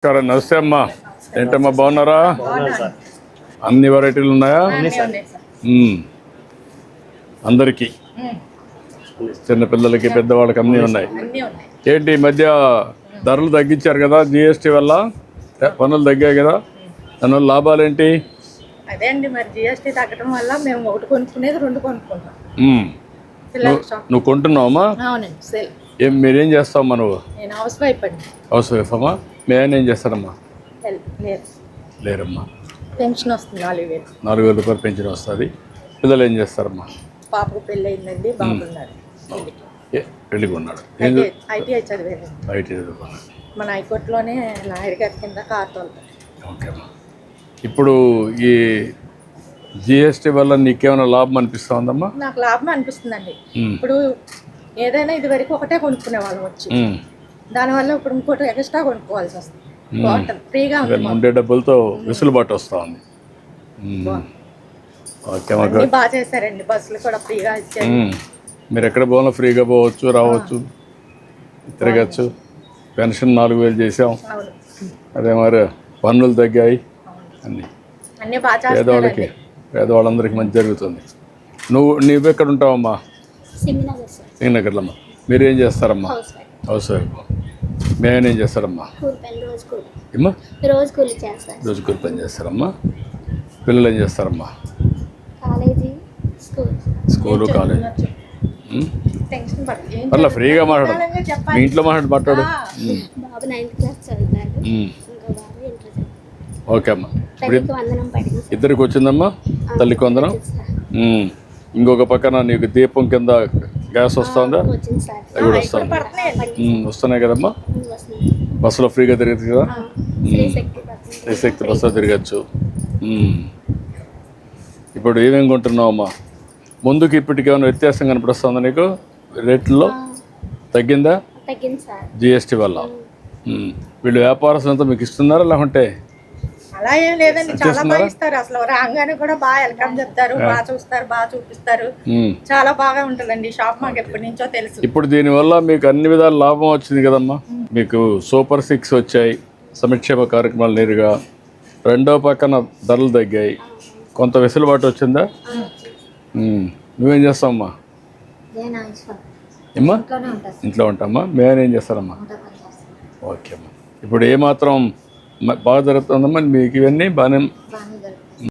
నమస్కారం. నమస్తే అమ్మా. ఏంటమ్మా బాగున్నారా? అన్ని వెరైటీలు ఉన్నాయా? అందరికీ, చిన్నపిల్లలకి పెద్దవాళ్ళకి అన్నీ ఉన్నాయి. ఏంటి ఈ మధ్య ధరలు తగ్గించారు కదా, జిఎస్టీ వల్ల పన్నులు తగ్గాయి కదా, దానివల్ల లాభాలు ఏంటి? అదే అండి, మరి జిఎస్టీ తగ్గడం వల్ల మేము ఒకటి కొనుక్కునేది రెండు కొనుక్కుంటాం. నువ్వు కొంటున్నావమ్మా? అవునండి. సేల్. మీరేం చేస్తావమ్మా నువ్వు? నేను హౌస్ వైఫ్ అండి. హౌస్ వైఫ్ అమ్మా? మేమైనా ఏం చేస్తారమ్మా? లేరమ్మా. పెన్షన్ వస్తుంది 4,000. 4,000 రూపాయలు పెన్షన్ వస్తుంది. పిల్లలు ఏం చేస్తారమ్మా? పాపకు పెళ్ళి అయిందండి, బాగున్నారు. పెళ్ళికి ఉన్నాడు. ఐటీఐ చదివాను. ఐటీ చదువుకున్నాడు. మన హైకోర్టులోనే లాయర్ గారి కింద కార్ తోలుతాను. ఓకే అమ్మా. ఇప్పుడు ఈ జిఎస్టీ వల్ల నీకేమైనా లాభం అనిపిస్తా ఉందమ్మా? నాకు లాభం అనిపిస్తుందండి. ఇప్పుడు ఏదైనా ఇది వరకు ఒకటే కొనుక్కునే వాళ్ళం వచ్చి, దానివల్ల ఇప్పుడు ఇంకోటి ఎక్స్ట్రా కొనుక్కోవాల్సి వస్తుంది. ఫ్రీగా ఉండే డబ్బులతో వెసులుబాటు వస్తూ ఉంది. ఓకే, బాగా చేశారండి. బస్సులు కూడా ఫ్రీగా ఇచ్చారు. మీరు ఎక్కడ పోవాలో ఫ్రీగా పోవచ్చు, రావచ్చు, తిరగచ్చు. పెన్షన్ 4,000 చేసాం. అదే మరి పన్నులు తగ్గాయి. అన్నీ బాగా పేదవాళ్ళకి, పేదవాళ్ళందరికీ మంచి జరుగుతుంది. నువ్వు ఎక్కడ ఉంటావమ్మా? సింగనగర్లో. అమ్మా మీరేం చేస్తారమ్మా? House wife. మేమేం చేస్తారమ్మా? ఏమ్మా? రోజు కూలి పని చేస్తారమ్మా. పిల్లలు ఏం చేస్తారమ్మా? School, college. అట్లా ఫ్రీగా మాట్లాడు, మీ ఇంట్లో మాట్లాడు. ఓకే అమ్మా. ఇద్దరికి వచ్చిందమ్మా తల్లికి వందనం. ఇంకొక పక్కన నీకు దీపం కింద గ్యాస్ వస్తుందా? అవి కూడా వస్తున్నాయి కదమ్మా. బస్సులో ఫ్రీగా తిరగచ్చు కదా, శ్రీశక్తి బస్సులో తిరగచ్చు. ఇప్పుడు ఏమేమి కొంటున్నావమ్మా? ముందుకు ఇప్పటికి ఏమైనా వ్యత్యాసం కనిపిస్తుందా నీకు? రేట్లలో తగ్గిందా? జిఎస్టీ వల్ల. వీళ్ళు వ్యాపారస్తులంతా మీకు ఇస్తున్నారా లేకుంటే? అలా ఏం లేదండి, చాలా బాగా ఇస్తారు. అసలు రాగానే కూడా బాగా వెల్కమ్ చెప్తారు, బాగా చూస్తారు, బాగా చూపిస్తారు. చాలా బాగా ఉంటుందండి షాప్. మాకు ఎప్పటి నుంచో తెలుసు. ఇప్పుడు దీనివల్ల మీకు అన్ని విధాల లాభం వచ్చింది కదమ్మా. మీకు సూపర్ 6 వచ్చాయి, సంక్షేమ కార్యక్రమాలు నేరుగా. రెండో పక్కన ధరలు తగ్గాయి, కొంత వెసులుబాటు వచ్చిందా? నువ్వేం చేస్తావమ్మా? ఏమ్మా? ఇంట్లో ఉంటామా. మేమేం చేస్తారమ్మా? ఓకే అమ్మా. ఇప్పుడు ఏమాత్రం బాగా జరుగుతుందమ్మా మీకు? ఇవన్నీ బాగానే